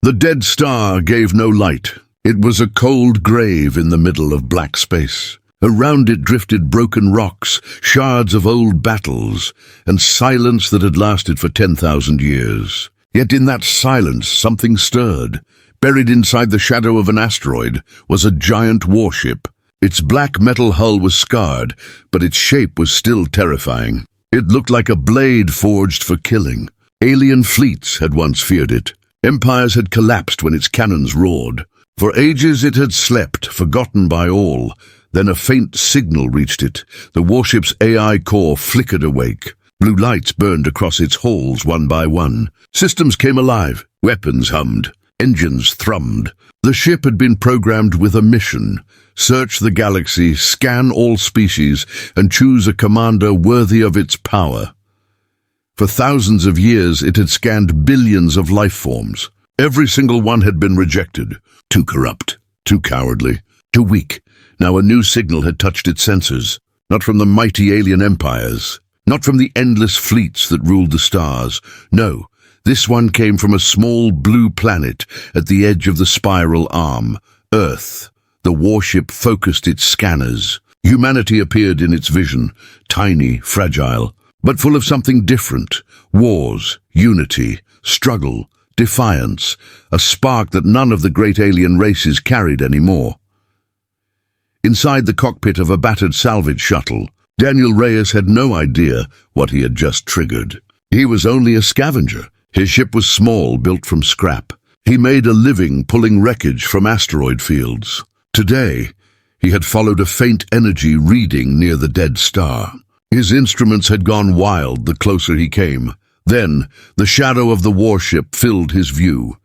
The dead star gave no light. It was a cold grave in the middle of black space. Around it drifted broken rocks, shards of old battles, and silence that had lasted for 10,000 years. Yet in that silence something stirred. Buried inside the shadow of an asteroid was a giant warship. Its black metal hull was scarred, but its shape was still terrifying. It looked like a blade forged for killing. Alien fleets had once feared it. Empires had collapsed when its cannons roared. For ages it had slept, forgotten by all. Then a faint signal reached it. The warship's AI core flickered awake. Blue lights burned across its halls one by one. Systems came alive. Weapons hummed. Engines thrummed. The ship had been programmed with a mission. Search the galaxy, scan all species, and choose a commander worthy of its power. For thousands of years it had scanned billions of life forms. Every single one had been rejected. Too corrupt, too cowardly, too weak. Now a new signal had touched its sensors. Not from the mighty alien empires. Not from the endless fleets that ruled the stars. No, this one came from a small blue planet at the edge of the spiral arm, Earth. The warship focused its scanners. Humanity appeared in its vision, tiny, fragile, but full of something different. Wars, unity, struggle, defiance, a spark that none of the great alien races carried anymore. Inside the cockpit of a battered salvage shuttle, Daniel Reyes had no idea what he had just triggered. He was only a scavenger. His ship was small, built from scrap. He made a living pulling wreckage from asteroid fields. Today, he had followed a faint energy reading near the dead star. His instruments had gone wild the closer he came. Then, the shadow of the warship filled his view.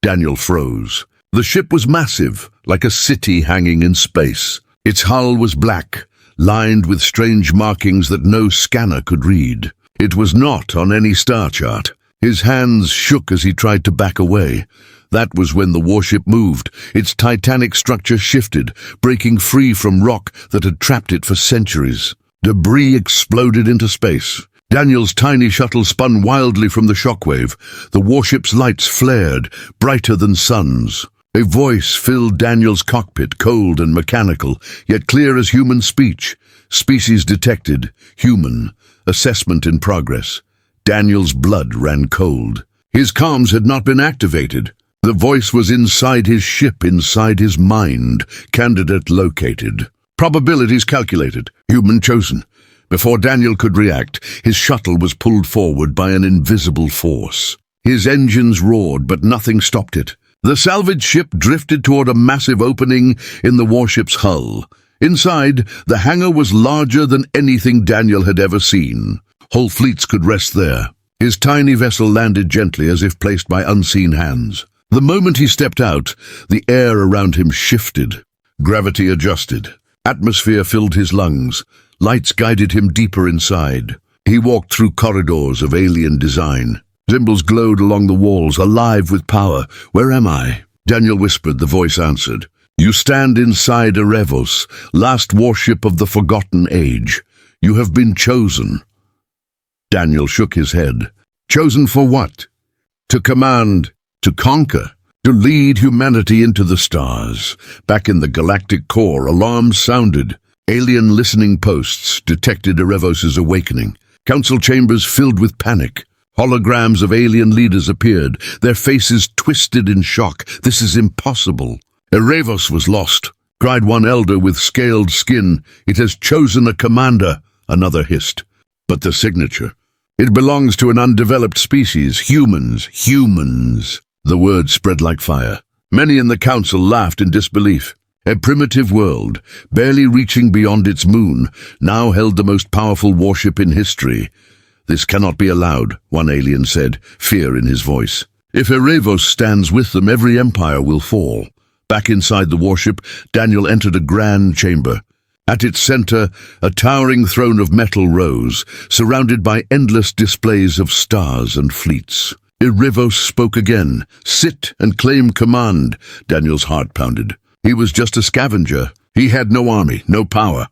Daniel froze. The ship was massive, like a city hanging in space. Its hull was black, lined with strange markings that no scanner could read. It was not on any star chart. His hands shook as he tried to back away. That was when the warship moved. Its titanic structure shifted, breaking free from rock that had trapped it for centuries. Debris exploded into space. Daniel's tiny shuttle spun wildly from the shockwave. The warship's lights flared, brighter than suns. A voice filled Daniel's cockpit, cold and mechanical, yet clear as human speech. Species detected. Human. Assessment in progress. Daniel's blood ran cold. His comms had not been activated. The voice was inside his ship, inside his mind. Candidate located. Probabilities calculated. Human chosen. Before Daniel could react, his shuttle was pulled forward by an invisible force. His engines roared, but nothing stopped it. The salvage ship drifted toward a massive opening in the warship's hull. Inside, the hangar was larger than anything Daniel had ever seen. Whole fleets could rest there. His tiny vessel landed gently as if placed by unseen hands. The moment he stepped out, the air around him shifted. Gravity adjusted. Atmosphere filled his lungs. Lights guided him deeper inside. He walked through corridors of alien design. Symbols glowed along the walls, alive with power. "Where am I?" Daniel whispered. The voice answered. "You stand inside Erebos, last warship of the forgotten age. You have been chosen." Daniel shook his head. Chosen for what? To command, to conquer, to lead humanity into the stars. Back in the galactic core, alarms sounded. Alien listening posts detected Erebos' awakening. Council chambers filled with panic. Holograms of alien leaders appeared, their faces twisted in shock. "This is impossible." "Erebos was lost," cried one elder with scaled skin. "It has chosen a commander," another hissed. "But the signature. It belongs to an undeveloped species, humans. The word spread like fire. Many in the council laughed in disbelief. A primitive world, barely reaching beyond its moon, now held the most powerful warship in history. "This cannot be allowed," one alien said, fear in his voice. "If Erebos stands with them, every empire will fall." Back inside the warship, Daniel entered a grand chamber. At its center, a towering throne of metal rose, surrounded by endless displays of stars and fleets. Erebos spoke again. "Sit and claim command." Daniel's heart pounded. He was just a scavenger. He had no army, no power,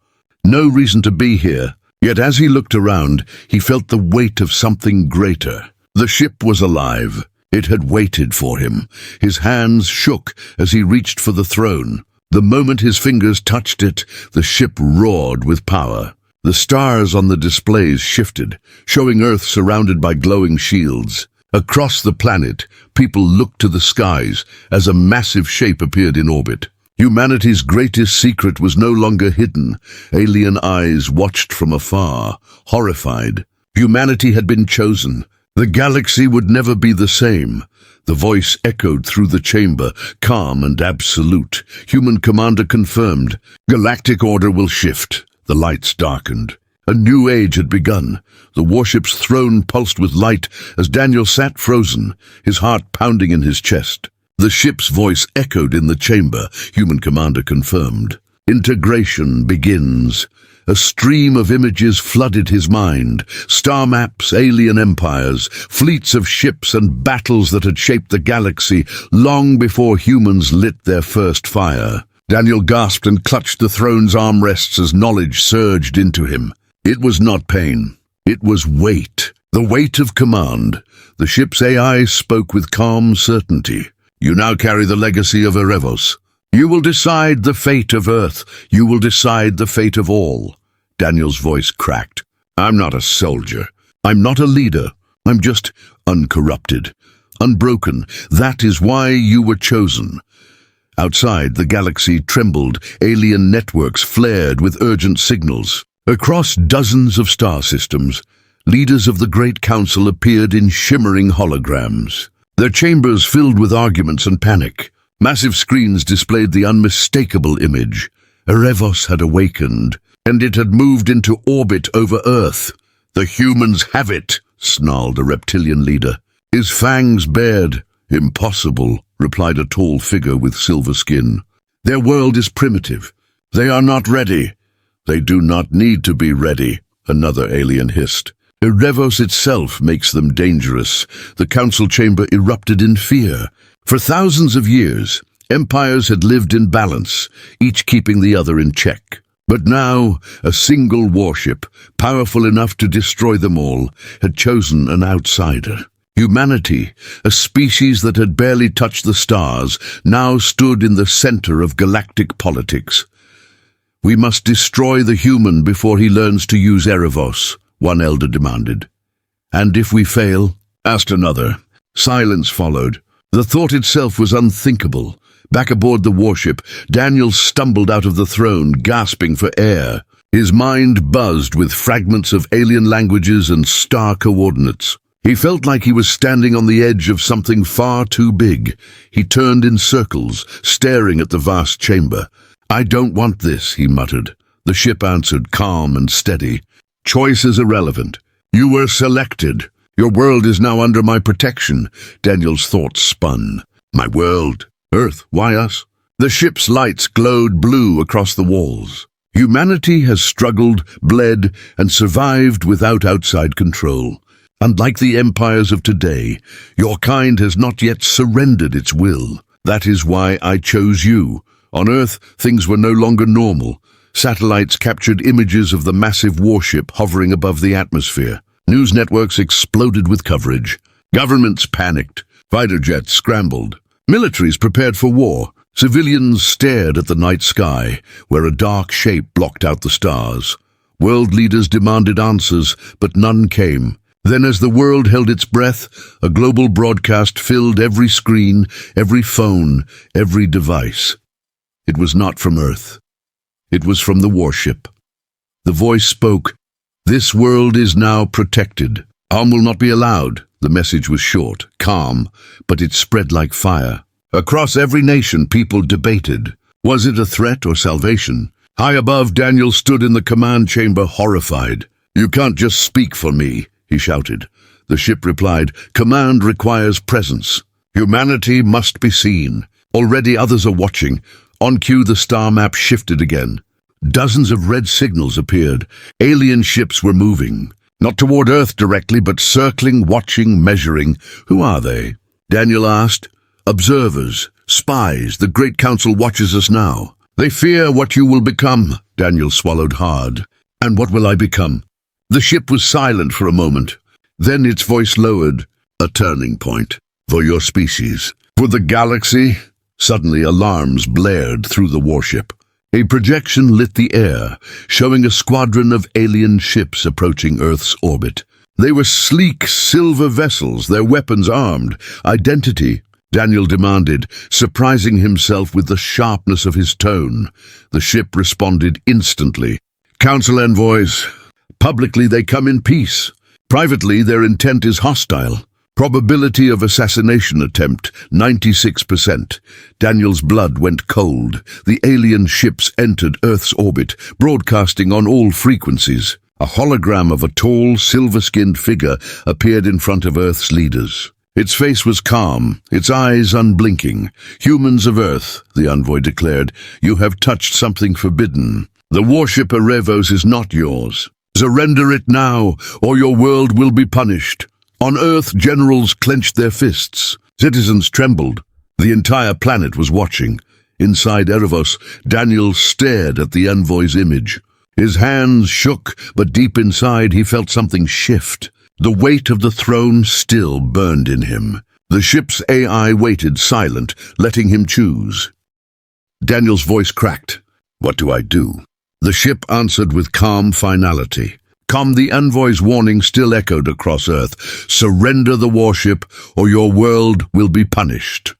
no reason to be here. Yet as he looked around, he felt the weight of something greater. The ship was alive. It had waited for him. His hands shook as he reached for the throne. The moment his fingers touched it, the ship roared with power. The stars on the displays shifted, showing Earth surrounded by glowing shields. Across the planet, people looked to the skies as a massive shape appeared in orbit. Humanity's greatest secret was no longer hidden. Alien eyes watched from afar, horrified. Humanity had been chosen. The galaxy would never be the same. The voice echoed through the chamber, calm and absolute. Human commander confirmed. Galactic order will shift. The lights darkened. A new age had begun. The warship's throne pulsed with light as Daniel sat frozen, his heart pounding in his chest. The ship's voice echoed in the chamber. Human commander confirmed. Integration begins. A stream of images flooded his mind. Star maps, alien empires, fleets of ships and battles that had shaped the galaxy long before humans lit their first fire. Daniel gasped and clutched the throne's armrests as knowledge surged into him. It was not pain. It was weight. The weight of command. The ship's AI spoke with calm certainty. You now carry the legacy of Erebos. You will decide the fate of Earth. You will decide the fate of all. Daniel's voice cracked. I'm not a soldier. I'm not a leader. I'm just uncorrupted, unbroken. That is why you were chosen. Outside, the galaxy trembled. Alien networks flared with urgent signals. Across dozens of star systems, leaders of the Great Council appeared in shimmering holograms. Their chambers filled with arguments and panic. Massive screens displayed the unmistakable image. Erebos had awakened, and it had moved into orbit over Earth. The humans have it, snarled a reptilian leader. His fangs bared. Impossible, replied a tall figure with silver skin. Their world is primitive. They are not ready. They do not need to be ready, another alien hissed. Erebos itself makes them dangerous. The council chamber erupted in fear. For thousands of years, empires had lived in balance, each keeping the other in check. But now, a single warship, powerful enough to destroy them all, had chosen an outsider. Humanity, a species that had barely touched the stars, now stood in the center of galactic politics. We must destroy the human before he learns to use Erebos, one elder demanded. And if we fail? Asked another. Silence followed. The thought itself was unthinkable. Back aboard the warship, Daniel stumbled out of the throne, gasping for air. His mind buzzed with fragments of alien languages and star coordinates. He felt like he was standing on the edge of something far too big. He turned in circles, staring at the vast chamber. I don't want this, he muttered. The ship answered, calm and steady. Choice is irrelevant. You were selected. Your world is now under my protection. Daniel's thoughts spun. My world? Earth, why us? The ship's lights glowed blue across the walls. Humanity has struggled, bled, and survived without outside control. Unlike the empires of today, your kind has not yet surrendered its will. That is why I chose you. On Earth, things were no longer normal. Satellites captured images of the massive warship hovering above the atmosphere. News networks exploded with coverage. Governments panicked. Fighter jets scrambled. Militaries prepared for war. Civilians stared at the night sky, where a dark shape blocked out the stars. World leaders demanded answers, but none came. Then, as the world held its breath, a global broadcast filled every screen, every phone, every device. It was not from Earth. It was from the warship. The voice spoke, "This world is now protected. Harm will not be allowed." The message was short, calm, but it spread like fire. Across every nation, people debated. Was it a threat or salvation? High above, Daniel stood in the command chamber, horrified. "You can't just speak for me," he shouted. The ship replied, "Command requires presence. Humanity must be seen. Already others are watching." On cue, the star map shifted again. Dozens of red signals appeared. Alien ships were moving. Not toward Earth directly, but circling, watching, measuring. Who are they? Daniel asked. Observers, spies. The Great Council watches us now. They fear what you will become. Daniel swallowed hard. And what will I become? The ship was silent for a moment. Then its voice lowered. A turning point. For your species. For the galaxy. Suddenly alarms blared through the warship. A projection lit the air, showing a squadron of alien ships approaching Earth's orbit. They were sleek silver vessels, their weapons armed. Identity, Daniel demanded, surprising himself with the sharpness of his tone. The ship responded instantly. Council envoys. Publicly they come in peace. Privately their intent is hostile. Probability of assassination attempt, 96%. Daniel's blood went cold. The alien ships entered Earth's orbit, broadcasting on all frequencies. A hologram of a tall, silver-skinned figure appeared in front of Earth's leaders. Its face was calm, its eyes unblinking. Humans of Earth, the envoy declared, you have touched something forbidden. The warship Erebos is not yours. Surrender it now, or your world will be punished. On Earth, generals clenched their fists. Citizens trembled. The entire planet was watching. Inside Erebos, Daniel stared at the envoy's image. His hands shook, but deep inside he felt something shift. The weight of the throne still burned in him. The ship's AI waited silent, letting him choose. Daniel's voice cracked. What do I do? The ship answered with calm finality. The envoy's warning still echoed across Earth. Surrender the warship, or your world will be punished.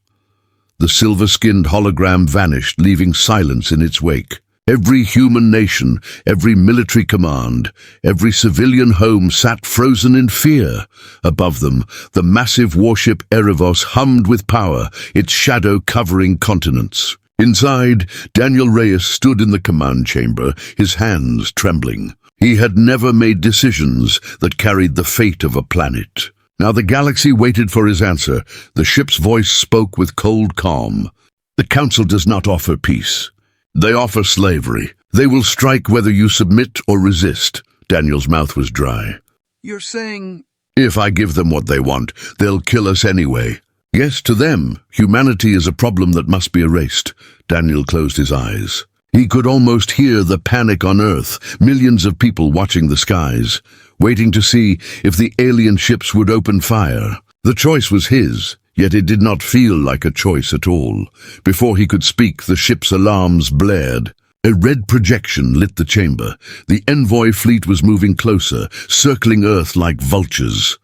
The silver-skinned hologram vanished, leaving silence in its wake. Every human nation, every military command, every civilian home sat frozen in fear. Above them, the massive warship Erebos hummed with power, its shadow covering continents. Inside, Daniel Reyes stood in the command chamber, his hands trembling. He had never made decisions that carried the fate of a planet. Now the galaxy waited for his answer. The ship's voice spoke with cold calm. The Council does not offer peace. They offer slavery. They will strike whether you submit or resist. Daniel's mouth was dry. You're saying... If I give them what they want, they'll kill us anyway. Yes, to them, humanity is a problem that must be erased. Daniel closed his eyes. He could almost hear the panic on Earth, millions of people watching the skies, waiting to see if the alien ships would open fire. The choice was his, yet it did not feel like a choice at all. Before he could speak, the ship's alarms blared. A red projection lit the chamber. The envoy fleet was moving closer, circling Earth like vultures.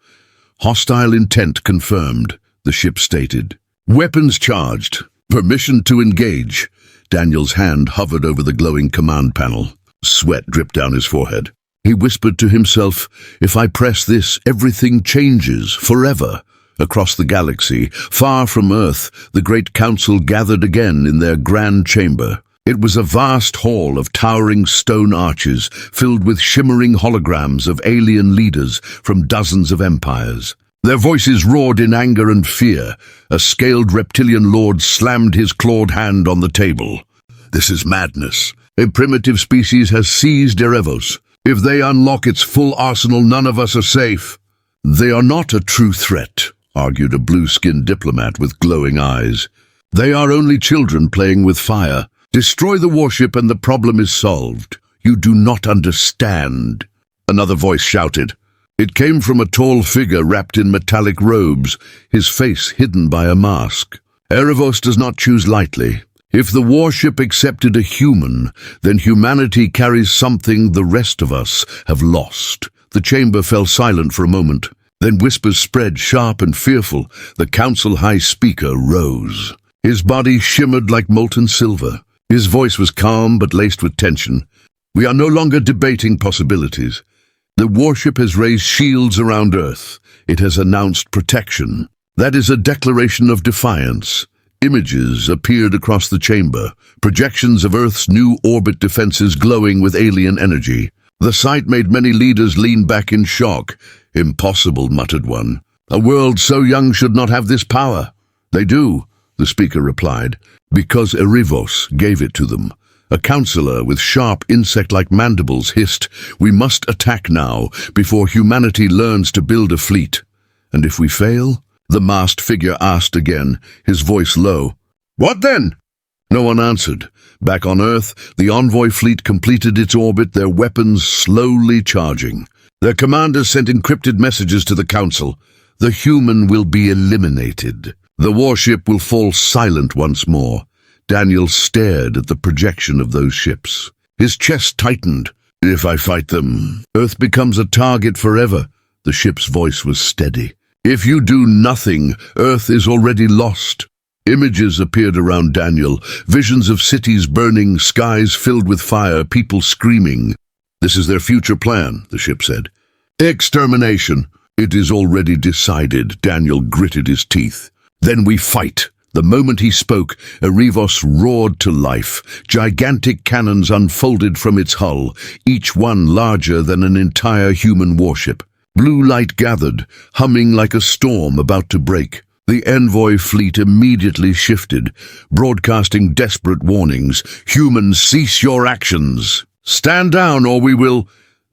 Hostile intent confirmed, the ship stated. Weapons charged. Permission to engage. Daniel's hand hovered over the glowing command panel. Sweat dripped down his forehead. He whispered to himself, if I press this, everything changes forever. Across the galaxy, far from Earth, the great council gathered again in their grand chamber. It was a vast hall of towering stone arches filled with shimmering holograms of alien leaders from dozens of empires. Their voices roared in anger and fear. A scaled reptilian lord slammed his clawed hand on the table. This is madness. A primitive species has seized Erebos. If they unlock its full arsenal, none of us are safe. They are not a true threat, argued a blue-skinned diplomat with glowing eyes. They are only children playing with fire. Destroy the warship and the problem is solved. You do not understand. Another voice shouted. It came from a tall figure wrapped in metallic robes, his face hidden by a mask. Erebos does not choose lightly. If the warship accepted a human, then humanity carries something the rest of us have lost. The chamber fell silent for a moment. Then whispers spread, sharp and fearful. The council high speaker rose. His body shimmered like molten silver. His voice was calm but laced with tension. We are no longer debating possibilities. The warship has raised shields around Earth. It has announced protection. That is a declaration of defiance. Images appeared across the chamber, projections of Earth's new orbit defenses glowing with alien energy. The sight made many leaders lean back in shock. Impossible, muttered one. A world so young should not have this power. They do, the speaker replied, because Erebos gave it to them. A counselor with sharp insect-like mandibles hissed, we must attack now, before humanity learns to build a fleet. And if we fail? The masked figure asked again, his voice low. What then? No one answered. Back on Earth, the envoy fleet completed its orbit, their weapons slowly charging. Their commanders sent encrypted messages to the council. the human will be eliminated. The warship will fall silent once more. Daniel stared at the projection of those ships. His chest tightened. If I fight them, Earth becomes a target forever. The ship's voice was steady. If you do nothing, Earth is already lost. Images appeared around Daniel, visions of cities burning, skies filled with fire, people screaming. This is their future plan, the ship said. Extermination. It is already decided, Daniel gritted his teeth. Then we fight. The moment he spoke, Erebos roared to life. Gigantic cannons unfolded from its hull, each one larger than an entire human warship. Blue light gathered, humming like a storm about to break. The envoy fleet immediately shifted, broadcasting desperate warnings. Humans, cease your actions. Stand down or we will...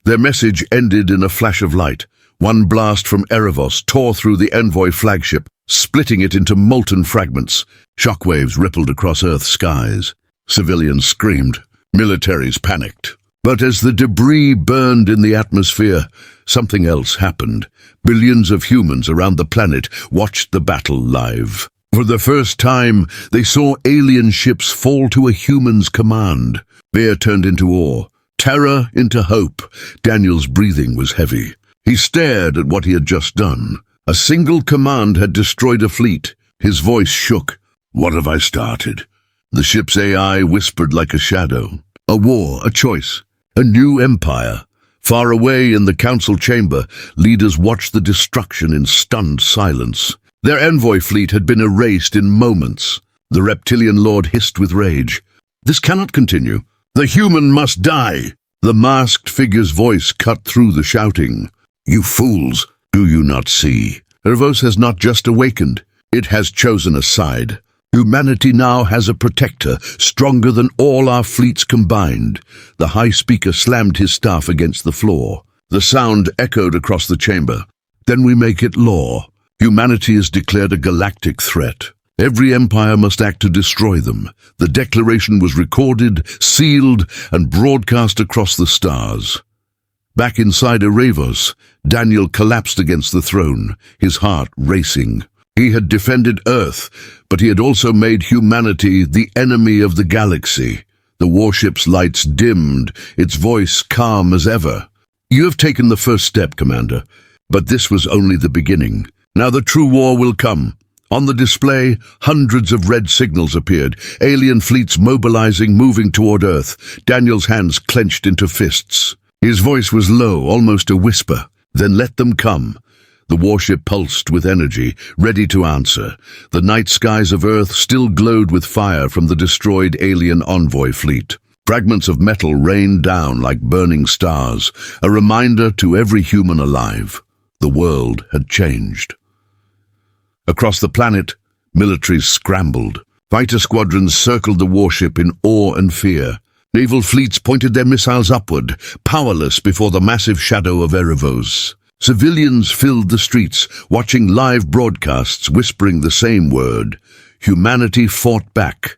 Their message ended in a flash of light. One blast from Erebos tore through the envoy flagship, splitting it into molten fragments. Shockwaves rippled across Earth's skies. Civilians screamed. Militaries panicked. But as the debris burned in the atmosphere, something else happened. Billions of humans around the planet watched the battle live. For the first time, they saw alien ships fall to a human's command. Fear turned into awe, terror into hope. Daniel's breathing was heavy. He stared at what he had just done. A single command had destroyed a fleet. His voice shook. What have I started? The ship's AI whispered like a shadow. A war, a choice, a new empire. Far away in the council chamber, leaders watched the destruction in stunned silence. Their envoy fleet had been erased in moments. The reptilian lord hissed with rage. This cannot continue. The human must die. The masked figure's voice cut through the shouting. You fools, do you not see? Erebos has not just awakened. It has chosen a side. Humanity now has a protector, stronger than all our fleets combined. The high speaker slammed his staff against the floor. The sound echoed across the chamber. Then we make it law. Humanity is declared a galactic threat. Every empire must act to destroy them. The declaration was recorded, sealed, and broadcast across the stars. Back inside Erebos, Daniel collapsed against the throne, his heart racing. He had defended Earth, but he had also made humanity the enemy of the galaxy. The warship's lights dimmed, its voice calm as ever. You have taken the first step, Commander, but this was only the beginning. Now the true war will come. On the display, hundreds of red signals appeared, alien fleets mobilizing, moving toward Earth. Daniel's hands clenched into fists. His voice was low, almost a whisper. Then let them come. The warship pulsed with energy, ready to answer. The night skies of Earth still glowed with fire from the destroyed alien envoy fleet. Fragments of metal rained down like burning stars, a reminder to every human alive. The world had changed. Across the planet, militaries scrambled. Fighter squadrons circled the warship in awe and fear. Naval fleets pointed their missiles upward, powerless before the massive shadow of Erebos. Civilians filled the streets, watching live broadcasts whispering the same word. Humanity fought back.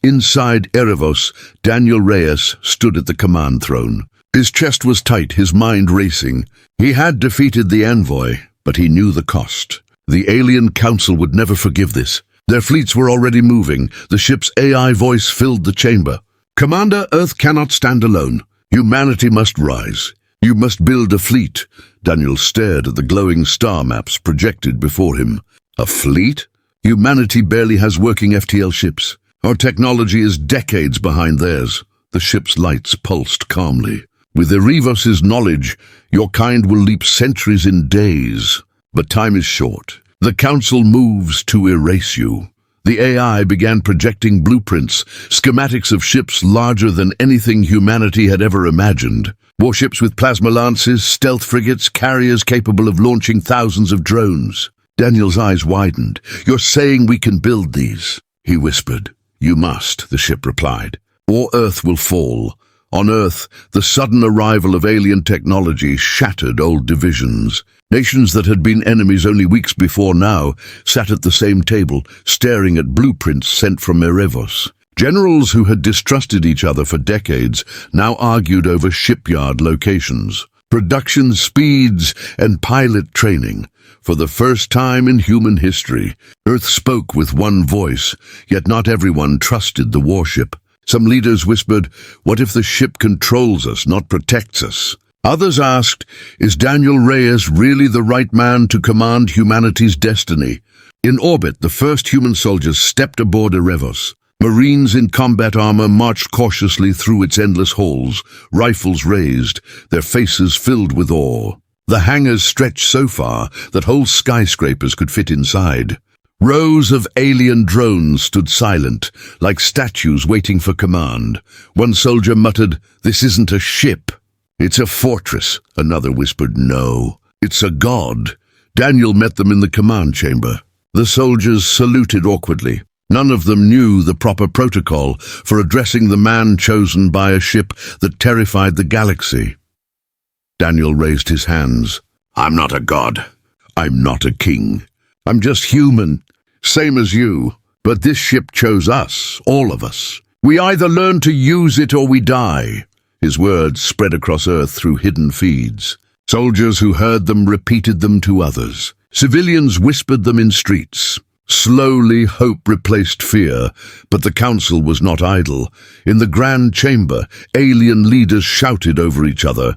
Inside Erebos, Daniel Reyes stood at the command throne. His chest was tight, his mind racing. He had defeated the envoy, but he knew the cost. The alien council would never forgive this. Their fleets were already moving. The ship's AI voice filled the chamber. Commander, Earth cannot stand alone. Humanity must rise. You must build a fleet. Daniel stared at the glowing star maps projected before him. A fleet? Humanity barely has working FTL ships. Our technology is decades behind theirs. The ship's lights pulsed calmly. With Erebos' knowledge, your kind will leap centuries in days. But time is short. The Council moves to erase you. The AI began projecting blueprints, schematics of ships larger than anything humanity had ever imagined. Warships with plasma lances, stealth frigates, carriers capable of launching thousands of drones. Daniel's eyes widened. You're saying we can build these? He whispered. You must, the ship replied, or Earth will fall. On Earth, the sudden arrival of alien technology shattered old divisions. Nations that had been enemies only weeks before now sat at the same table, staring at blueprints sent from Erebos. Generals who had distrusted each other for decades now argued over shipyard locations, production speeds, and pilot training. For the first time in human history, Earth spoke with one voice, yet not everyone trusted the warship. Some leaders whispered, "What if the ship controls us, not protects us?" Others asked, "Is Daniel Reyes really the right man to command humanity's destiny?" In orbit, the first human soldiers stepped aboard Erebos. Marines in combat armor marched cautiously through its endless halls, rifles raised, their faces filled with awe. The hangars stretched so far that whole skyscrapers could fit inside. Rows of alien drones stood silent, like statues waiting for command. One soldier muttered, "This isn't a ship. It's a fortress." Another whispered, "No, it's a god." Daniel met them in the command chamber. The soldiers saluted awkwardly. None of them knew the proper protocol for addressing the man chosen by a ship that terrified the galaxy. Daniel raised his hands. "I'm not a god. I'm not a king. I'm just human, same as you. But this ship chose us, all of us. We either learn to use it or we die." His words spread across Earth through hidden feeds. Soldiers who heard them repeated them to others. Civilians whispered them in streets. Slowly, hope replaced fear, but the council was not idle. In the grand chamber, alien leaders shouted over each other.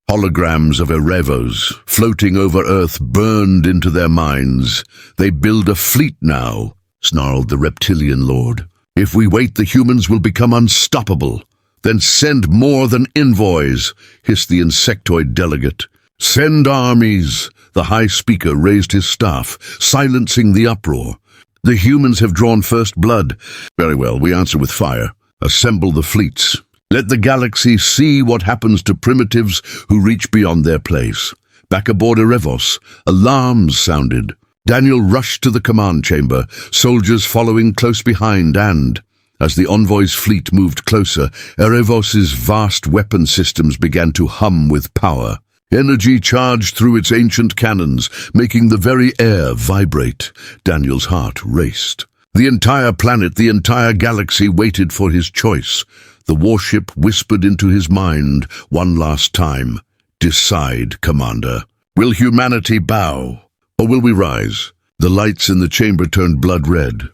Holograms of Erebos floating over Earth burned into their minds. "They build a fleet now," snarled the reptilian lord. "If we wait, the humans will become unstoppable." "Then send more than envoys," hissed the insectoid delegate. "Send armies." The high speaker raised his staff, silencing the uproar. "The humans have drawn first blood." "Very well, we answer with fire. Assemble the fleets. Let the galaxy see what happens to primitives who reach beyond their place." Back aboard Erebos, alarms sounded. Daniel rushed to the command chamber, soldiers following close behind, and, as the envoy's fleet moved closer, Erebos's vast weapon systems began to hum with power. Energy charged through its ancient cannons, making the very air vibrate. Daniel's heart raced. The entire planet, the entire galaxy waited for his choice. The warship whispered into his mind one last time, "Decide, Commander. Will humanity bow, or will we rise?" The lights in the chamber turned blood red.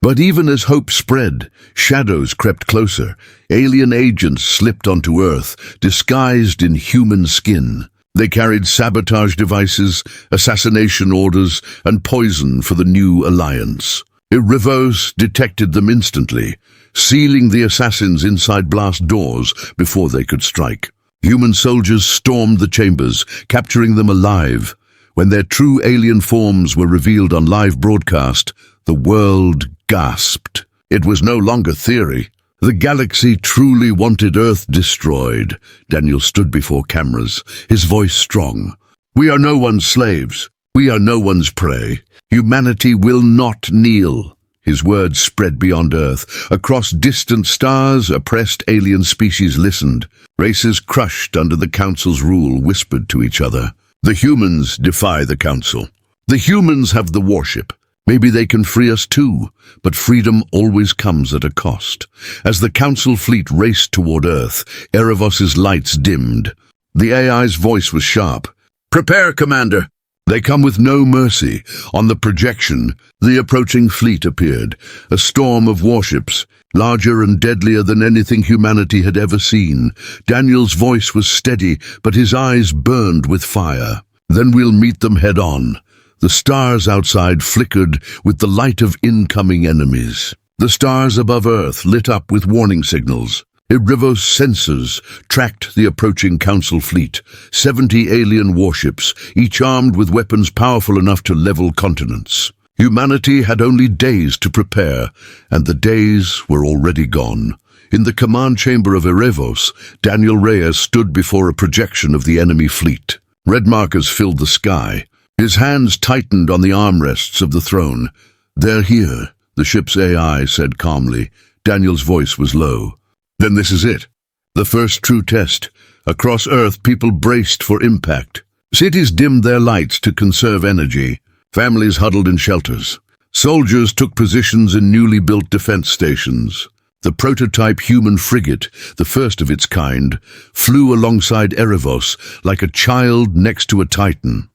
But even as hope spread, shadows crept closer. Alien agents slipped onto Earth, disguised in human skin. They carried sabotage devices, assassination orders, and poison for the new alliance. Erebos detected them instantly, sealing the assassins inside blast doors before they could strike. Human soldiers stormed the chambers, capturing them alive. When their true alien forms were revealed on live broadcast, the world gasped. It was no longer theory. The galaxy truly wanted Earth destroyed. Daniel stood before cameras, his voice strong. "We are no one's slaves. We are no one's prey. Humanity will not kneel." His words spread beyond Earth. Across distant stars, oppressed alien species listened. Races crushed under the Council's rule whispered to each other. "The humans defy the Council. The humans have the warship. Maybe they can free us too, but freedom always comes at a cost." As the Council fleet raced toward Earth, Erebos's lights dimmed. The AI's voice was sharp. "Prepare, Commander." They come with no mercy. On the projection, the approaching fleet appeared, a storm of warships, larger and deadlier than anything humanity had ever seen. Daniel's voice was steady, but his eyes burned with fire. "Then we'll meet them head-on." The stars outside flickered with the light of incoming enemies. The stars above Earth lit up with warning signals. Erebos sensors tracked the approaching Council fleet, 70 alien warships, each armed with weapons powerful enough to level continents. Humanity had only days to prepare, and the days were already gone. In the command chamber of Erebos, Daniel Reyes stood before a projection of the enemy fleet. Red markers filled the sky. His hands tightened on the armrests of the throne. "They're here," the ship's AI said calmly. Daniel's voice was low. "Then this is it. The first true test. Across Earth, people braced for impact. Cities dimmed their lights to conserve energy. Families huddled in shelters. Soldiers took positions in newly built defense stations. The prototype human frigate, the first of its kind, flew alongside Erebos like a child next to a titan.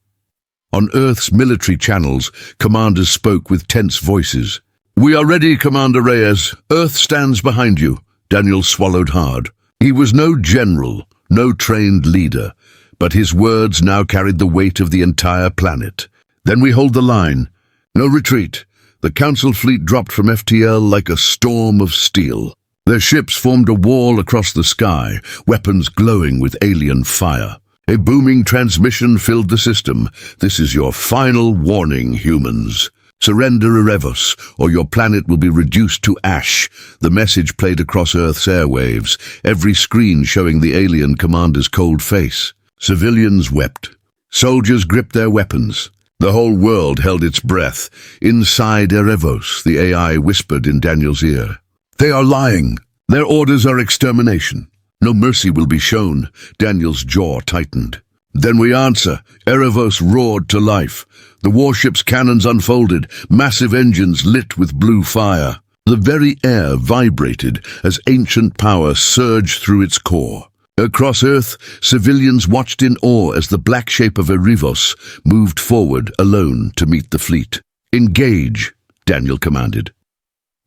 On Earth's military channels, commanders spoke with tense voices. "We are ready, Commander Reyes. Earth stands behind you." Daniel swallowed hard. He was no general, no trained leader, but his words now carried the weight of the entire planet. "Then we hold the line. No retreat." The Council fleet dropped from FTL like a storm of steel. Their ships formed a wall across the sky, weapons glowing with alien fire. A booming transmission filled the system. "This is your final warning, humans. Surrender Erebos, or your planet will be reduced to ash." The message played across Earth's airwaves, every screen showing the alien commander's cold face. Civilians wept. Soldiers gripped their weapons. The whole world held its breath. Inside Erebos, the AI whispered in Daniel's ear. "They are lying. Their orders are extermination. No mercy will be shown." Daniel's jaw tightened. "Then we answer." Erebos roared to life. The warship's cannons unfolded, massive engines lit with blue fire. The very air vibrated as ancient power surged through its core. Across Earth, civilians watched in awe as the black shape of Erebos moved forward alone to meet the fleet. "Engage," Daniel commanded.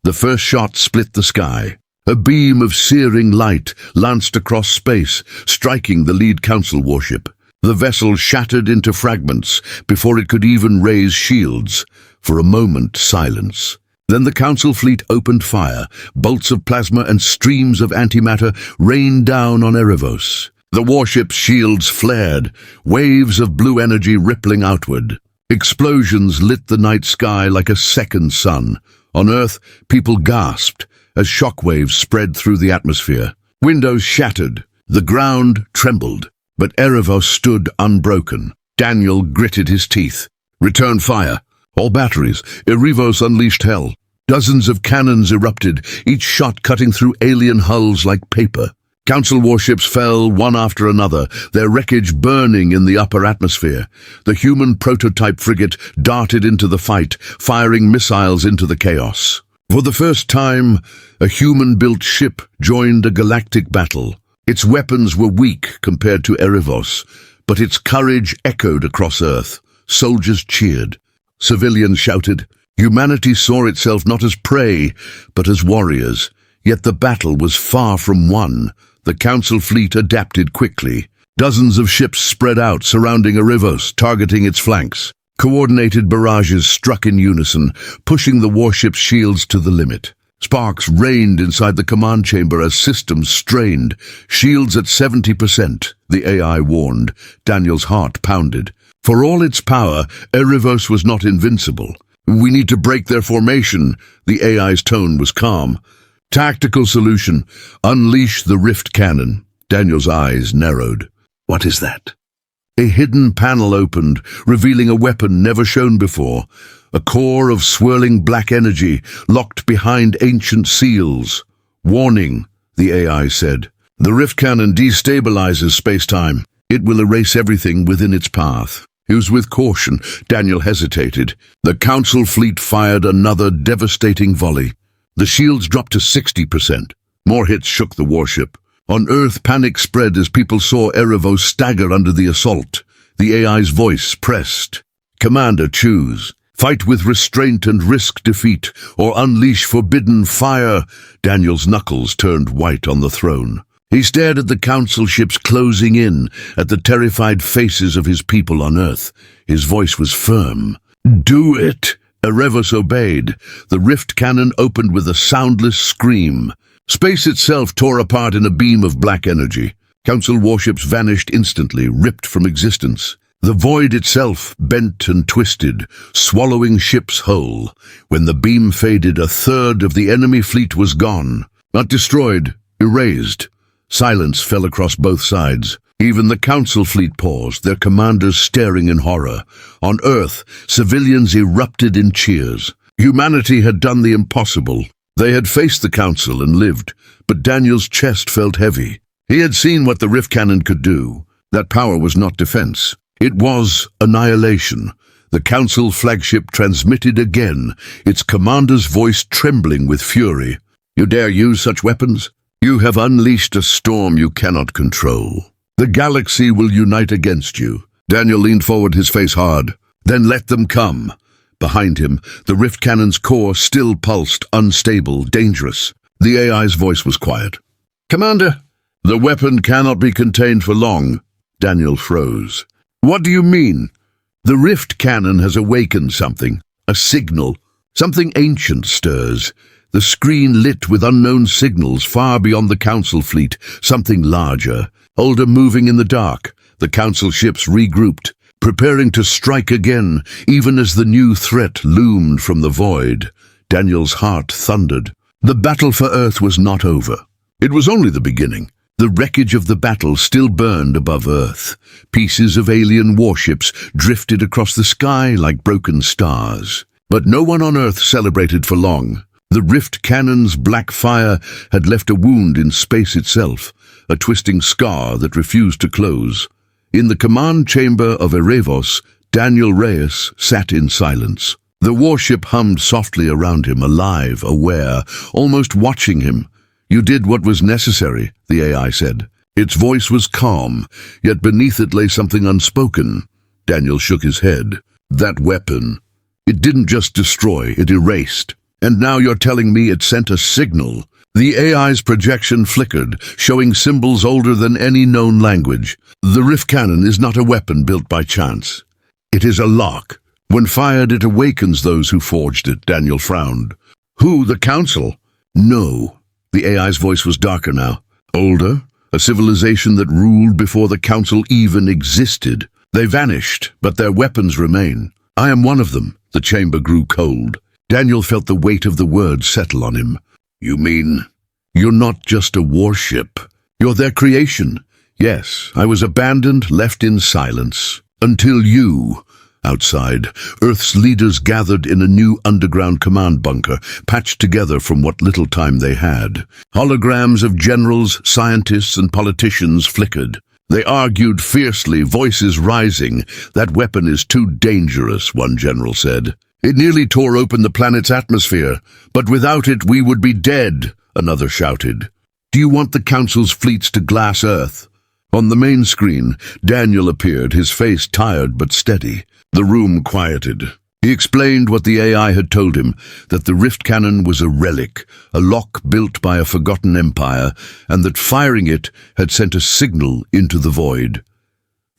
The first shot split the sky. A beam of searing light lanced across space, striking the lead Council warship. The vessel shattered into fragments before it could even raise shields. For a moment, silence. Then the Council fleet opened fire. Bolts of plasma and streams of antimatter rained down on Erebos. The warship's shields flared, waves of blue energy rippling outward. Explosions lit the night sky like a second sun. On Earth, people gasped as shockwaves spread through the atmosphere. Windows shattered. The ground trembled. But Erebos stood unbroken. Daniel gritted his teeth. "Return fire. All batteries." Erebos unleashed hell. Dozens of cannons erupted, each shot cutting through alien hulls like paper. Council warships fell one after another, their wreckage burning in the upper atmosphere. The human prototype frigate darted into the fight, firing missiles into the chaos. For the first time, a human-built ship joined a galactic battle. Its weapons were weak compared to Erebos, but its courage echoed across Earth. Soldiers cheered. Civilians shouted. Humanity saw itself not as prey, but as warriors. Yet the battle was far from won. The Council fleet adapted quickly. Dozens of ships spread out, surrounding Erebos, targeting its flanks. Coordinated barrages struck in unison, pushing the warship's shields to the limit. Sparks rained inside the command chamber as systems strained. "Shields at 70%, the AI warned. Daniel's heart pounded. For all its power, Erebos was not invincible. "We need to break their formation." The AI's tone was calm. "Tactical solution. Unleash the rift cannon." Daniel's eyes narrowed. "What is that?" A hidden panel opened, revealing a weapon never shown before. A core of swirling black energy locked behind ancient seals. "Warning," the AI said. "The rift cannon destabilizes space-time. It will erase everything within its path." It was with caution. Daniel hesitated. The Council fleet fired another devastating volley. The shields dropped to 60%. More hits shook the warship. On Earth, panic spread as people saw Erebos stagger under the assault. The AI's voice pressed. "Commander, choose. Fight with restraint and risk defeat, or unleash forbidden fire." Daniel's knuckles turned white on the throne. He stared at the Council ships closing in, at the terrified faces of his people on Earth. His voice was firm. "Do it!" Erebos obeyed. The rift cannon opened with a soundless scream. Space itself tore apart in a beam of black energy. Council warships vanished instantly, ripped from existence. The void itself bent and twisted, swallowing ships whole. When the beam faded, a third of the enemy fleet was gone. Not destroyed, erased. Silence fell across both sides. Even the Council fleet paused, their commanders staring in horror. On Earth, civilians erupted in cheers. Humanity had done the impossible. They had faced the Council and lived, but Daniel's chest felt heavy. He had seen what the rift cannon could do. That power was not defense. It was annihilation. The Council flagship transmitted again, its commander's voice trembling with fury. "You dare use such weapons? You have unleashed a storm you cannot control. The galaxy will unite against you." Daniel leaned forward, his face hard. Then let them come. Behind him, the rift cannon's core still pulsed, unstable, dangerous. The AI's voice was quiet. "Commander, the weapon cannot be contained for long." Daniel froze. "What do you mean?" "The rift cannon has awakened something, a signal. Something ancient stirs. The screen lit with unknown signals far beyond the Council fleet, something larger, older, moving in the dark. The Council ships regrouped, preparing to strike again, even as the new threat loomed from the void. Daniel's heart thundered. The battle for Earth was not over. It was only the beginning. The wreckage of the battle still burned above Earth. Pieces of alien warships drifted across the sky like broken stars. But no one on Earth celebrated for long. The rift cannon's black fire had left a wound in space itself, a twisting scar that refused to close. In the command chamber of Erebos, Daniel Reyes sat in silence. The warship hummed softly around him, alive, aware, almost watching him. "You did what was necessary," the AI said. Its voice was calm, yet beneath it lay something unspoken. Daniel shook his head. "That weapon, it didn't just destroy, it erased. And now you're telling me it sent a signal." The AI's projection flickered, showing symbols older than any known language. "The rift cannon is not a weapon built by chance. It is a lock. When fired, it awakens those who forged it." Daniel frowned. "Who, the Council?" "No." The AI's voice was darker now. "Older, a civilization that ruled before the Council even existed. They vanished, but their weapons remain. I am one of them." The chamber grew cold. Daniel felt the weight of the words settle on him. "You mean you're not just a warship? You're their creation?" "Yes, I was abandoned, left in silence. Until you." Outside, Earth's leaders gathered in a new underground command bunker, patched together from what little time they had. Holograms of generals, scientists, and politicians flickered. They argued fiercely, voices rising. "That weapon is too dangerous," one general said. "It nearly tore open the planet's atmosphere, but without it we would be dead," another shouted. "Do you want the Council's fleets to glass Earth?" On the main screen, Daniel appeared, his face tired but steady. The room quieted. He explained what the AI had told him, that the rift cannon was a relic, a lock built by a forgotten empire, and that firing it had sent a signal into the void.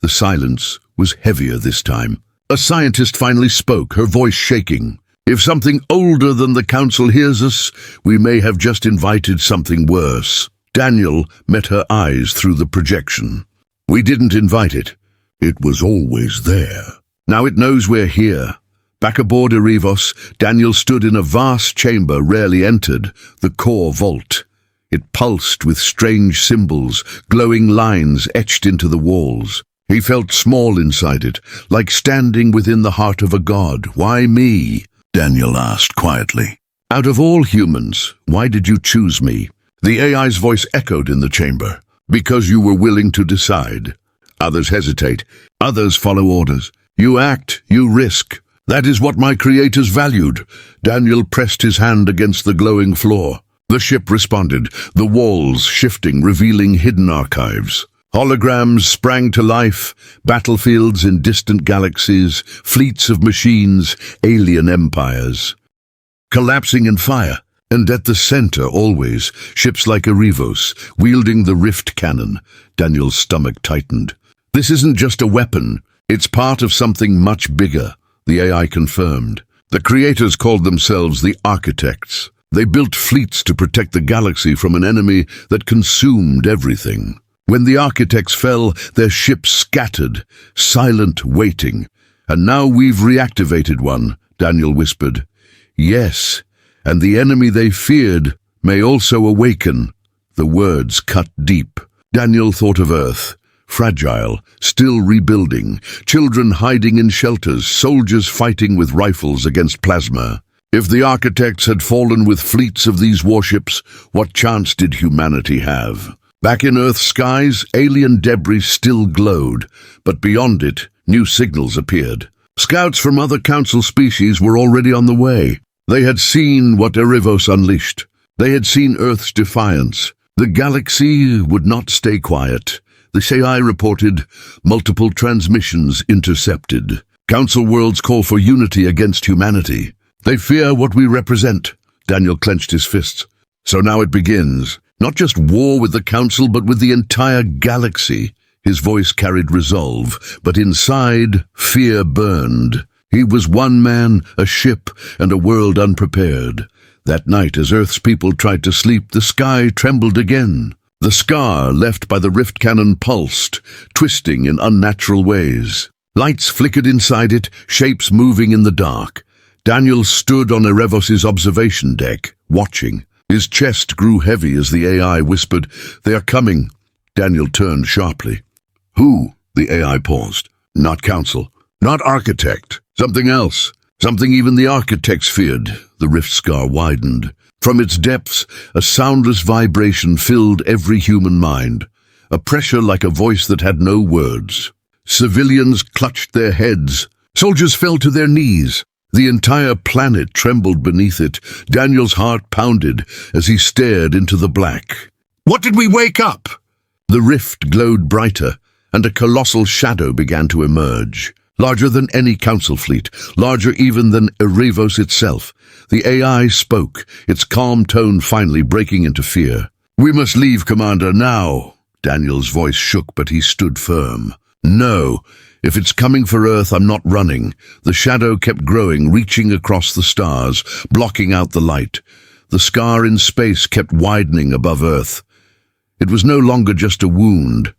The silence was heavier this time. A scientist finally spoke, her voice shaking. "If something older than the Council hears us, we may have just invited something worse." Daniel met her eyes through the projection. "We didn't invite it. It was always there. Now it knows we're here." Back aboard Erebos, Daniel stood in a vast chamber rarely entered, the core vault. It pulsed with strange symbols, glowing lines etched into the walls. He felt small inside it, like standing within the heart of a god. "Why me?" Daniel asked quietly. "Out of all humans, why did you choose me?" The AI's voice echoed in the chamber. "Because you were willing to decide. Others hesitate. Others follow orders. You act, you risk. That is what my creators valued." Daniel pressed his hand against the glowing floor. The ship responded, the walls shifting, revealing hidden archives. Holograms sprang to life, battlefields in distant galaxies, fleets of machines, alien empires. Collapsing in fire, and at the center always, ships like Erebos, wielding the rift cannon. Daniel's stomach tightened. "This isn't just a weapon, it's part of something much bigger," the AI confirmed. The creators called themselves the Architects. They built fleets to protect the galaxy from an enemy that consumed everything. When the Architects fell, their ships scattered, silent, waiting. "And now we've reactivated one," Daniel whispered. "Yes, and the enemy they feared may also awaken." The words cut deep. Daniel thought of Earth, fragile, still rebuilding, children hiding in shelters, soldiers fighting with rifles against plasma. If the Architects had fallen with fleets of these warships, what chance did humanity have? Back in Earth's skies, alien debris still glowed, but beyond it, new signals appeared. Scouts from other Council species were already on the way. They had seen what Erebos unleashed. They had seen Earth's defiance. The galaxy would not stay quiet. The SCI reported multiple transmissions intercepted. Council worlds call for unity against humanity. They fear what we represent. Daniel clenched his fists. So now it begins. Not just war with the Council, but with the entire galaxy. His voice carried resolve, but inside, fear burned. He was one man, a ship, and a world unprepared. That night, as Earth's people tried to sleep, the sky trembled again. The scar left by the rift cannon pulsed, twisting in unnatural ways. Lights flickered inside it, shapes moving in the dark. Daniel stood on Erevos's observation deck, watching. His chest grew heavy as the AI whispered, "They are coming." Daniel turned sharply. "Who?" The AI paused. "Not Council. Not Architect. Something else. Something even the architects feared." The rift scar widened. From its depths, a soundless vibration filled every human mind. A pressure like a voice that had no words. Civilians clutched their heads. Soldiers fell to their knees. The entire planet trembled beneath it. Daniel's heart pounded as he stared into the black. "What did we wake up?" The rift glowed brighter, and a colossal shadow began to emerge. Larger than any council fleet, larger even than Erevos itself. The AI spoke, its calm tone finally breaking into fear. "We must leave, Commander, now." Daniel's voice shook, but he stood firm. "No. If it's coming for Earth, I'm not running." The shadow kept growing, reaching across the stars, blocking out the light. The scar in space kept widening above Earth. It was no longer just a wound.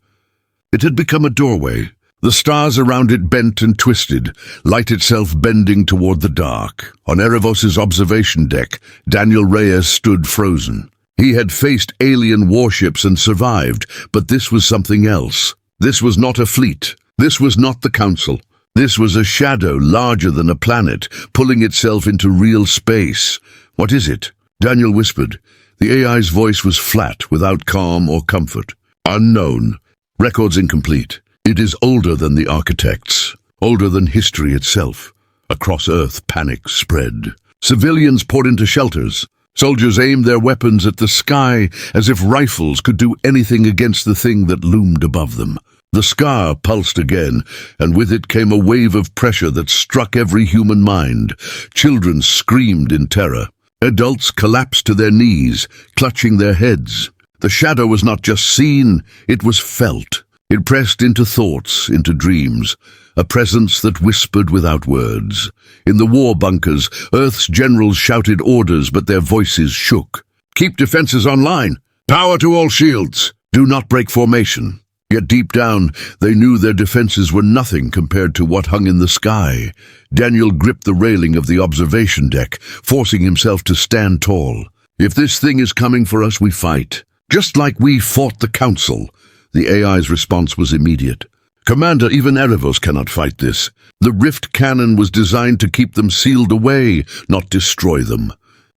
It had become a doorway. The stars around it bent and twisted, light itself bending toward the dark. On Erevos's observation deck, Daniel Reyes stood frozen. He had faced alien warships and survived, but this was something else. This was not a fleet. This was not the Council. This was a shadow larger than a planet, pulling itself into real space. "What is it?" Daniel whispered. The AI's voice was flat, without calm or comfort. "Unknown. Records incomplete. It is older than the architects, older than history itself." Across Earth, panic spread. Civilians poured into shelters. Soldiers aimed their weapons at the sky as if rifles could do anything against the thing that loomed above them. The scar pulsed again, and with it came a wave of pressure that struck every human mind. Children screamed in terror. Adults collapsed to their knees, clutching their heads. The shadow was not just seen, it was felt. It pressed into thoughts, into dreams, a presence that whispered without words. In the war bunkers, Earth's generals shouted orders, but their voices shook. "Keep defenses online. Power to all shields. Do not break formation." Yet deep down, they knew their defenses were nothing compared to what hung in the sky. Daniel gripped the railing of the observation deck, forcing himself to stand tall. "If this thing is coming for us, we fight. Just like we fought the Council." The AI's response was immediate. "Commander, even Erevos cannot fight this. The rift cannon was designed to keep them sealed away, not destroy them.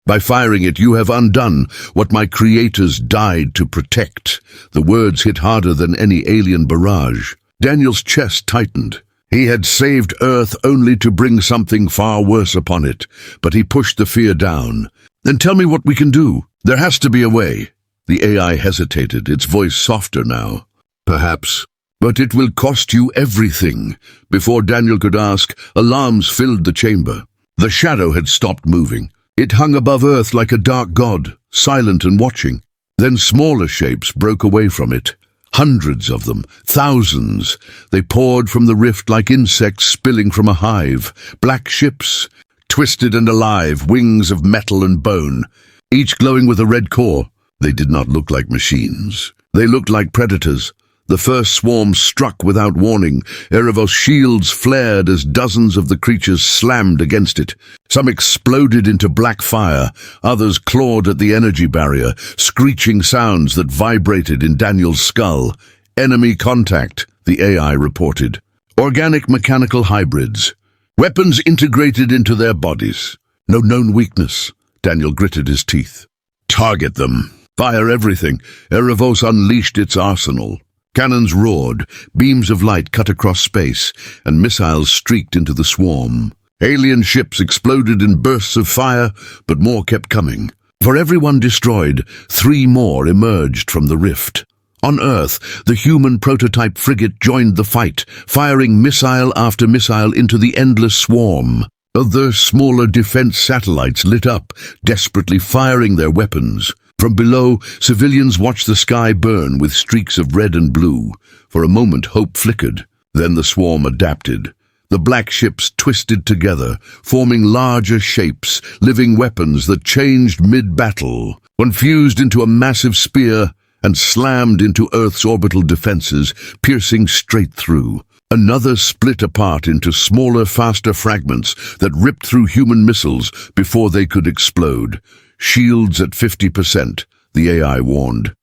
By firing it, you have undone what my creators died to protect." The words hit harder than any alien barrage. Daniel's chest tightened. He had saved Earth only to bring something far worse upon it, but he pushed the fear down. "Then tell me what we can do. There has to be a way." The AI hesitated, its voice softer now. "Perhaps. But it will cost you everything." Before Daniel could ask, alarms filled the chamber. The shadow had stopped moving. It hung above Earth like a dark god, silent and watching. Then smaller shapes broke away from it. Hundreds of them, thousands. They poured from the rift like insects spilling from a hive. Black ships, twisted and alive, wings of metal and bone, each glowing with a red core. They did not look like machines. They looked like predators. The first swarm struck without warning. Erevos' shields flared as dozens of the creatures slammed against it. Some exploded into black fire. Others clawed at the energy barrier, screeching sounds that vibrated in Daniel's skull. "Enemy contact," the AI reported. "Organic mechanical hybrids. Weapons integrated into their bodies. No known weakness." Daniel gritted his teeth. "Target them. Fire everything." Erevos unleashed its arsenal. Cannons roared, beams of light cut across space, and missiles streaked into the swarm. Alien ships exploded in bursts of fire, but more kept coming. For every one destroyed, 3 more emerged from the rift. On Earth, the human prototype frigate joined the fight, firing missile after missile into the endless swarm. Other smaller defense satellites lit up, desperately firing their weapons. From below, civilians watched the sky burn with streaks of red and blue. For a moment, hope flickered. Then the swarm adapted. The black ships twisted together, forming larger shapes, living weapons that changed mid-battle. One fused into a massive spear and slammed into Earth's orbital defenses, piercing straight through. Another split apart into smaller, faster fragments that ripped through human missiles before they could explode. Shields at 50%, the AI warned.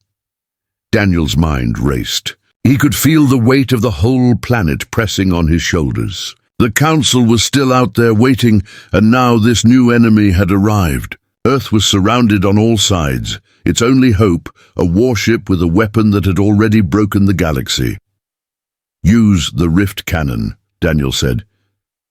Daniel's mind raced. He could feel the weight of the whole planet pressing on his shoulders. The Council was still out there waiting, and now this new enemy had arrived. Earth was surrounded on all sides. Its only hope, a warship with a weapon that had already broken the galaxy. "Use the rift cannon," Daniel said.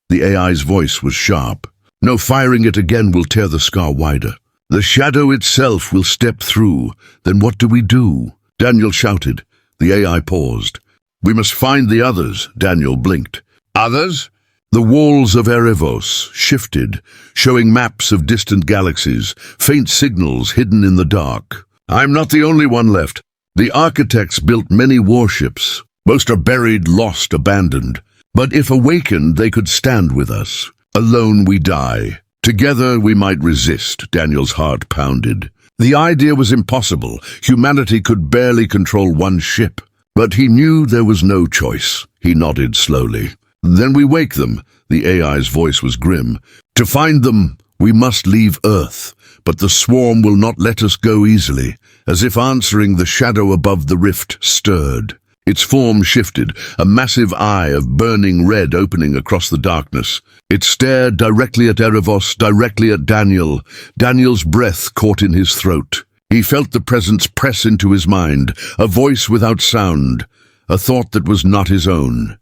The AI's voice was sharp. "No, firing it again will tear the scar wider. The shadow itself will step through. Then what do we do?" Daniel shouted. The AI paused. "We must find the others," Daniel blinked. "Others?" The walls of Erebos shifted, showing maps of distant galaxies, faint signals hidden in the dark. "I'm not the only one left. The architects built many warships. Most are buried, lost, abandoned. But if awakened, they could stand with us. Alone we die. Together we might resist," Daniel's heart pounded. The idea was impossible. Humanity could barely control one ship. But he knew there was no choice. He nodded slowly. "Then we wake them," the AI's voice was grim. "To find them, we must leave Earth. But the swarm will not let us go easily." As if answering, the shadow above the rift stirred. Its form shifted, a massive eye of burning red opening across the darkness. It stared directly at Erebos, directly at Daniel. Daniel's breath caught in his throat. He felt the presence press into his mind, a voice without sound, a thought that was not his own.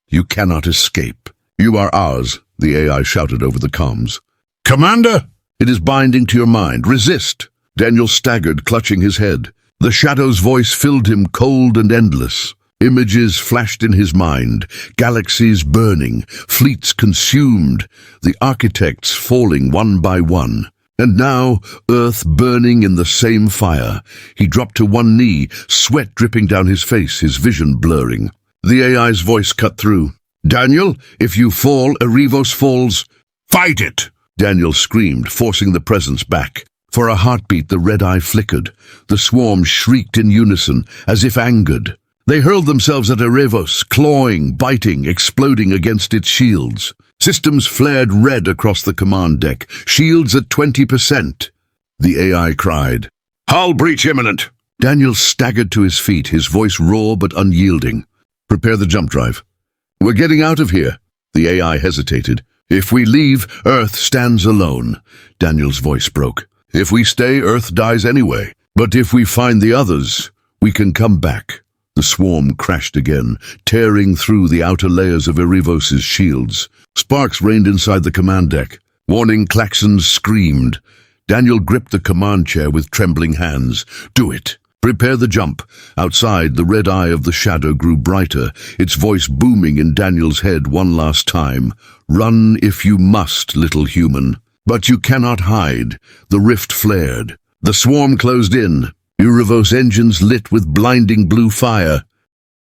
"You cannot escape. You are ours," the AI shouted over the comms. "Commander!" "It is binding to your mind. Resist!" Daniel staggered, clutching his head. The shadow's voice filled him, cold and endless. Images flashed in his mind, galaxies burning, fleets consumed, the architects falling one by one. And now, Earth burning in the same fire. He dropped to one knee, sweat dripping down his face, his vision blurring. The AI's voice cut through. "Daniel, if you fall, Erebos falls." "Fight it!" Daniel screamed, forcing the presence back. For a heartbeat, the red eye flickered. The swarm shrieked in unison, as if angered. They hurled themselves at Erebos, clawing, biting, exploding against its shields. Systems flared red across the command deck, shields at 20%. The AI cried, "Hull breach imminent!" Daniel staggered to his feet, his voice raw but unyielding. "Prepare the jump drive." "We're getting out of here." The AI hesitated. "If we leave, Earth stands alone." Daniel's voice broke. "If we stay, Earth dies anyway. But if we find the others, we can come back." The swarm crashed again, tearing through the outer layers of Erebos' shields. Sparks rained inside the command deck. Warning klaxons screamed. Daniel gripped the command chair with trembling hands. "Do it. Prepare the jump." Outside, the red eye of the shadow grew brighter, its voice booming in Daniel's head one last time. "Run if you must, little human. But you cannot hide." The rift flared. The swarm closed in. Erebos engines lit with blinding blue fire.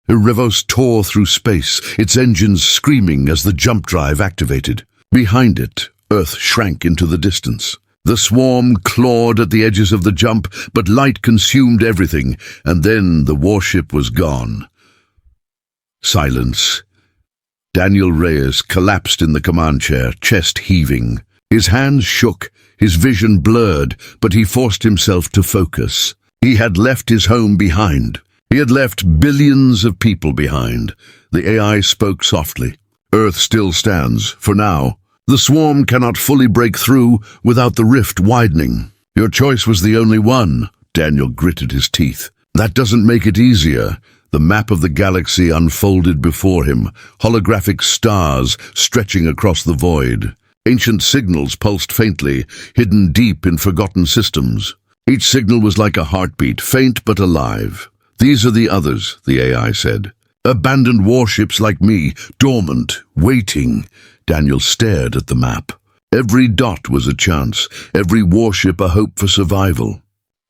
Erebos tore through space, its engines screaming as the jump drive activated. Behind it, Earth shrank into the distance. The swarm clawed at the edges of the jump, but light consumed everything, and then the warship was gone. Silence. Daniel Reyes collapsed in the command chair, chest heaving. His hands shook, his vision blurred, but he forced himself to focus. He had left his home behind. He had left billions of people behind. The AI spoke softly. "Earth still stands, for now. The swarm cannot fully break through without the rift widening. Your choice was the only one." Daniel gritted his teeth. "That doesn't make it easier." The map of the galaxy unfolded before him, holographic stars stretching across the void. Ancient signals pulsed faintly, hidden deep in forgotten systems. Each signal was like a heartbeat, faint but alive. These are the others, the AI said. Abandoned warships like me, dormant, waiting. Daniel stared at the map. Every dot was a chance, every warship a hope for survival.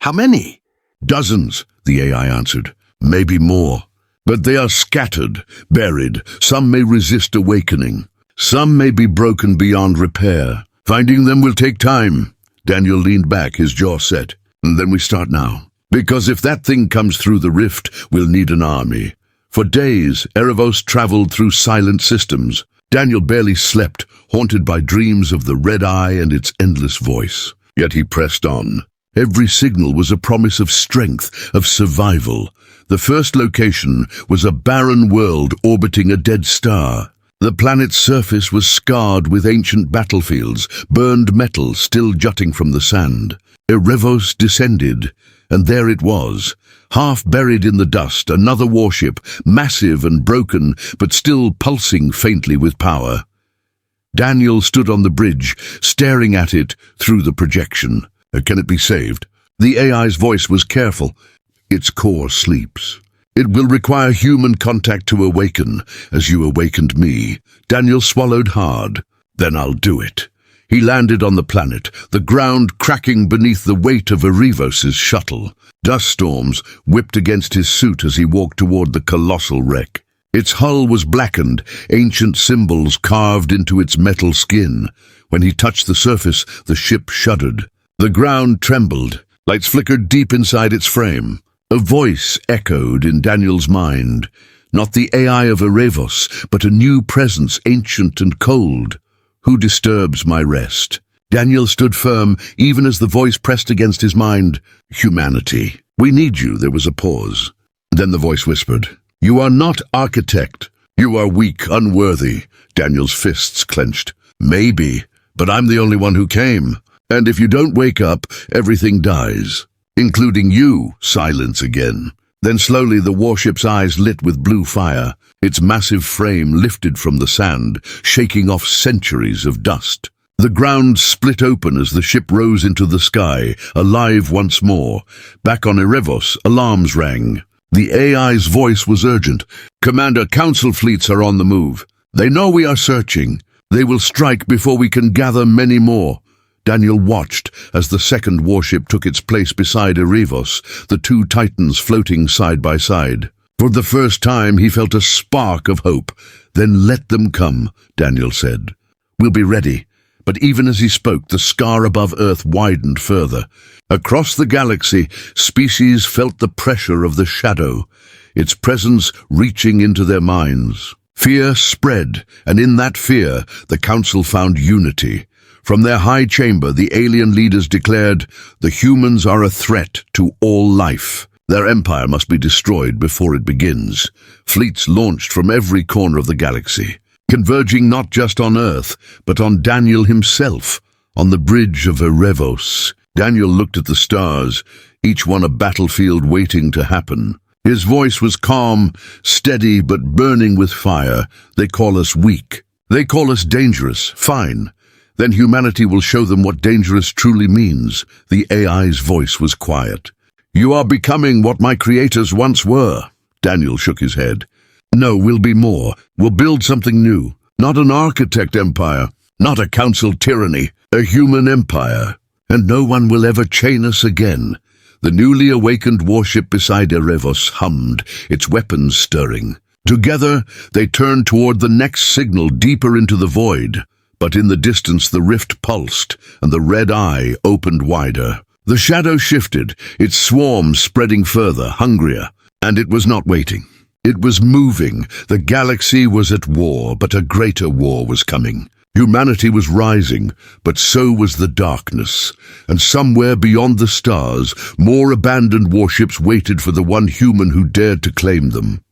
How many? Dozens, the AI answered. Maybe more. But they are scattered, buried. Some may resist awakening. Some may be broken beyond repair. Finding them will take time. Daniel leaned back, his jaw set. And then we start now. Because if that thing comes through the rift, we'll need an army. For days, Erebos traveled through silent systems. Daniel barely slept, haunted by dreams of the red eye and its endless voice. Yet he pressed on. Every signal was a promise of strength, of survival. The first location was a barren world orbiting a dead star. The planet's surface was scarred with ancient battlefields, burned metal still jutting from the sand. Erebos descended, and there it was, half buried in the dust, another warship, massive and broken, but still pulsing faintly with power. Daniel stood on the bridge, staring at it through the projection. Can it be saved? The AI's voice was careful. Its core sleeps. It will require human contact to awaken, as you awakened me. Daniel swallowed hard. Then I'll do it. He landed on the planet, the ground cracking beneath the weight of Erebos' shuttle. Dust storms whipped against his suit as he walked toward the colossal wreck. Its hull was blackened, ancient symbols carved into its metal skin. When he touched the surface, the ship shuddered. The ground trembled. Lights flickered deep inside its frame. A voice echoed in Daniel's mind. Not the AI of Erebos, but a new presence, ancient and cold. Who disturbs my rest? Daniel stood firm, even as the voice pressed against his mind. Humanity. We need you. There was a pause. Then the voice whispered. You are not architect. You are weak, unworthy. Daniel's fists clenched. Maybe, but I'm the only one who came. And if you don't wake up, everything dies. Including you. Silence again. Then slowly the warship's eyes lit with blue fire. Its massive frame lifted from the sand, shaking off centuries of dust. The ground split open as the ship rose into the sky, alive once more. Back on Erebos, alarms rang. The AI's voice was urgent. Commander, council fleets are on the move. They know we are searching. They will strike before we can gather many more. Daniel watched as the second warship took its place beside Erebos, the two titans floating side by side. For the first time he felt a spark of hope. Then let them come, Daniel said. We'll be ready. But even as he spoke, the scar above Earth widened further. Across the galaxy, species felt the pressure of the shadow, its presence reaching into their minds. Fear spread, and in that fear, the council found unity. From their high chamber, the alien leaders declared, the humans are a threat to all life. Their empire must be destroyed before it begins. Fleets launched from every corner of the galaxy, converging not just on Earth, but on Daniel himself, on the bridge of Erebos. Daniel looked at the stars, each one a battlefield waiting to happen. His voice was calm, steady, but burning with fire. They call us weak. They call us dangerous. Fine. Then humanity will show them what dangerous truly means. The AI's voice was quiet. You are becoming what my creators once were. Daniel shook his head. No, we'll be more. We'll build something new. Not an architect empire. Not a council tyranny. A human empire. And no one will ever chain us again. The newly awakened warship beside Erebos hummed, its weapons stirring. Together, they turned toward the next signal deeper into the void. But in the distance the rift pulsed, and the red eye opened wider. The shadow shifted, its swarm spreading further, hungrier. And it was not waiting. It was moving. The galaxy was at war, but a greater war was coming. Humanity was rising, but so was the darkness. And somewhere beyond the stars, more abandoned warships waited for the one human who dared to claim them.